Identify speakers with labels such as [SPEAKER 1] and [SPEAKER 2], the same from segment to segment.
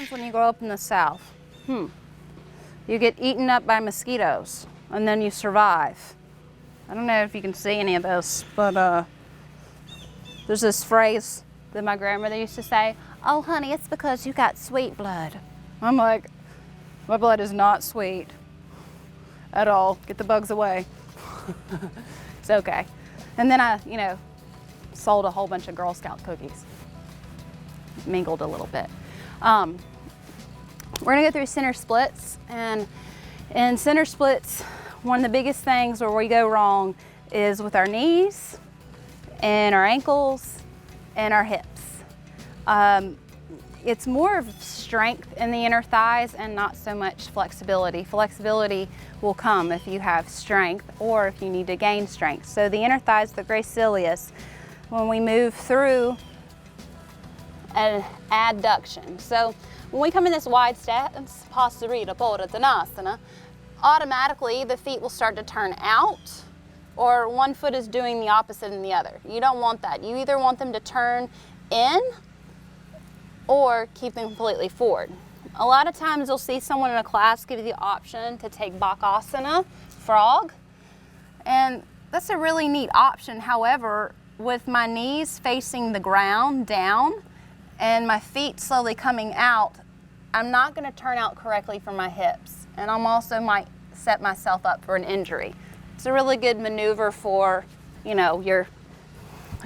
[SPEAKER 1] happens when you grow up in the South? You get eaten up by mosquitoes and then you survive. I don't know if you can see any of this, but there's this phrase that my grandmother used to say, "Oh honey, it's because you got sweet blood." I'm like, my blood is not sweet at all. Get the bugs away. It's okay. And then I, sold a whole bunch of Girl Scout cookies. Mingled a little bit. We're gonna go through center splits, and in center splits, one of the biggest things where we go wrong is with our knees and our ankles and our hips. It's more of strength in the inner thighs and not so much flexibility. Flexibility will come if you have strength or if you need to gain strength. So the inner thighs, the gracilis, when we move through an adduction. So when we come in this wide stance, Pasarita Padottanasana, automatically the feet will start to turn out, or one foot is doing the opposite than the other. You don't want that. You either want them to turn in or keep them completely forward. A lot of times you'll see someone in a class give you the option to take Bakasana, frog, and that's a really neat option. However, with my knees facing the ground down and my feet slowly coming out, I'm not going to turn out correctly for my hips, and I'm also might set myself up for an injury. It's a really good maneuver for, your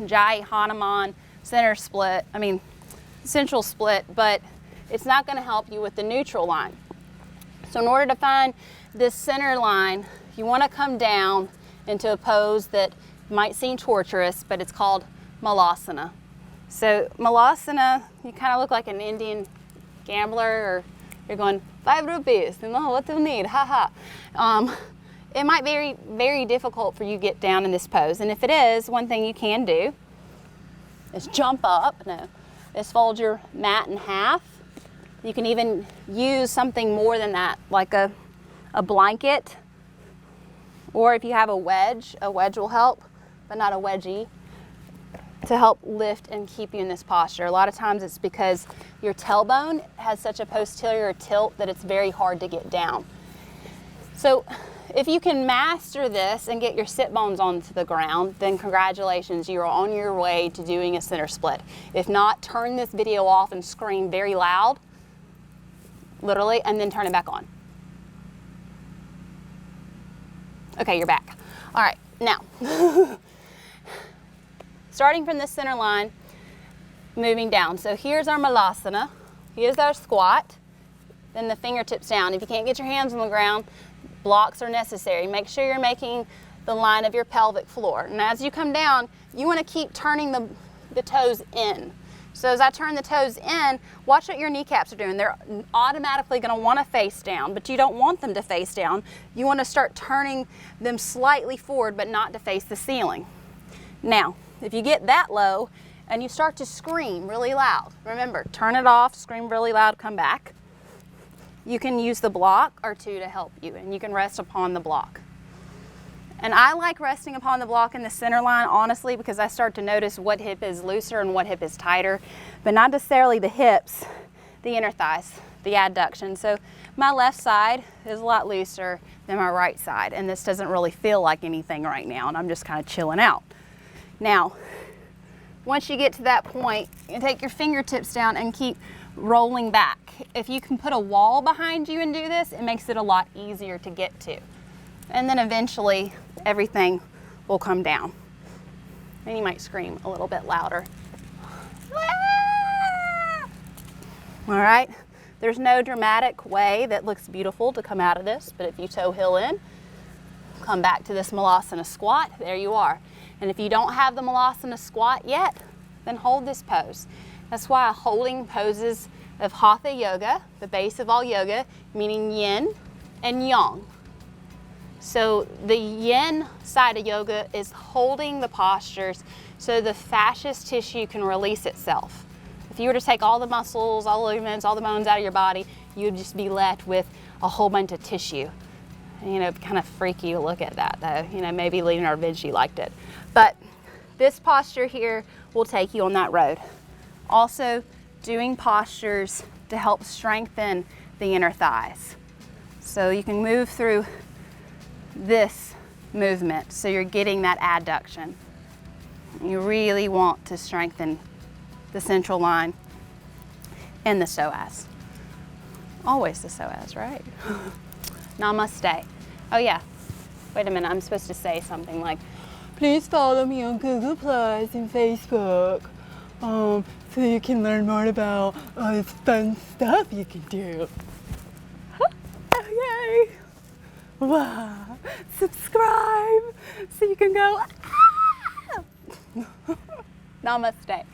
[SPEAKER 1] Jai Hanuman central split, but it's not going to help you with the neutral line. So in order to find this center line, you want to come down into a pose that might seem torturous, but it's called Malasana. So Malasana, you kind of look like an Indian gambler, or you're going 5 rupees, what do you need, it might be very, very difficult for you to get down in this pose. And if it is, one thing you can do is jump up, is fold your mat in half. You can even use something more than that, like a blanket, or if you have a wedge will help, but not a wedgie, to help lift and keep you in this posture. A lot of times it's because your tailbone has such a posterior tilt that it's very hard to get down. So if you can master this and get your sit bones onto the ground, then congratulations, you're on your way to doing a center split. If not, turn this video off and scream very loud, literally, and then turn it back on. Okay, you're back. All right, now, starting from this center line, moving down. So here's our Malasana, here's our squat, then the fingertips down. If you can't get your hands on the ground, blocks are necessary. Make sure you're making the line of your pelvic floor. And as you come down, you want to keep turning the toes in. So as I turn the toes in, watch what your kneecaps are doing. They're automatically going to want to face down, but you don't want them to face down. You want to start turning them slightly forward, but not to face the ceiling. Now, if you get that low and you start to scream really loud, remember, turn it off, scream really loud, come back. You can use the block or two to help you, and you can rest upon the block. And I like resting upon the block in the center line, honestly, because I start to notice what hip is looser and what hip is tighter, but not necessarily the hips, the inner thighs, the adduction. So my left side is a lot looser than my right side, and this doesn't really feel like anything right now, and I'm just kind of chilling out. Now, once you get to that point, you take your fingertips down and keep rolling back. If you can put a wall behind you and do this, it makes it a lot easier to get to. And then eventually everything will come down. And you might scream a little bit louder. All right, there's no dramatic way that looks beautiful to come out of this, but if you toe heel in, come back to this Malasana squat, there you are. And if you don't have the Malasana squat yet, then hold this pose. That's why holding poses of Hatha yoga, the base of all yoga, meaning yin and yang. So the yin side of yoga is holding the postures so the fascious tissue can release itself. If you were to take all the muscles, all the ligaments, all the bones out of your body, you'd just be left with a whole bunch of tissue. Kind of freaky to look at that though. Maybe Leonardo da Vinci liked it. But this posture here will take you on that road. Also, doing postures to help strengthen the inner thighs. So you can move through this movement so you're getting that adduction. You really want to strengthen the central line and the psoas. Always the psoas, right? Namaste. Oh yeah, wait a minute, I'm supposed to say something like, please follow me on Google Plus and Facebook, so you can learn more about all this fun stuff you can do. Okay. Wow. Subscribe so you can go, ah! Namaste.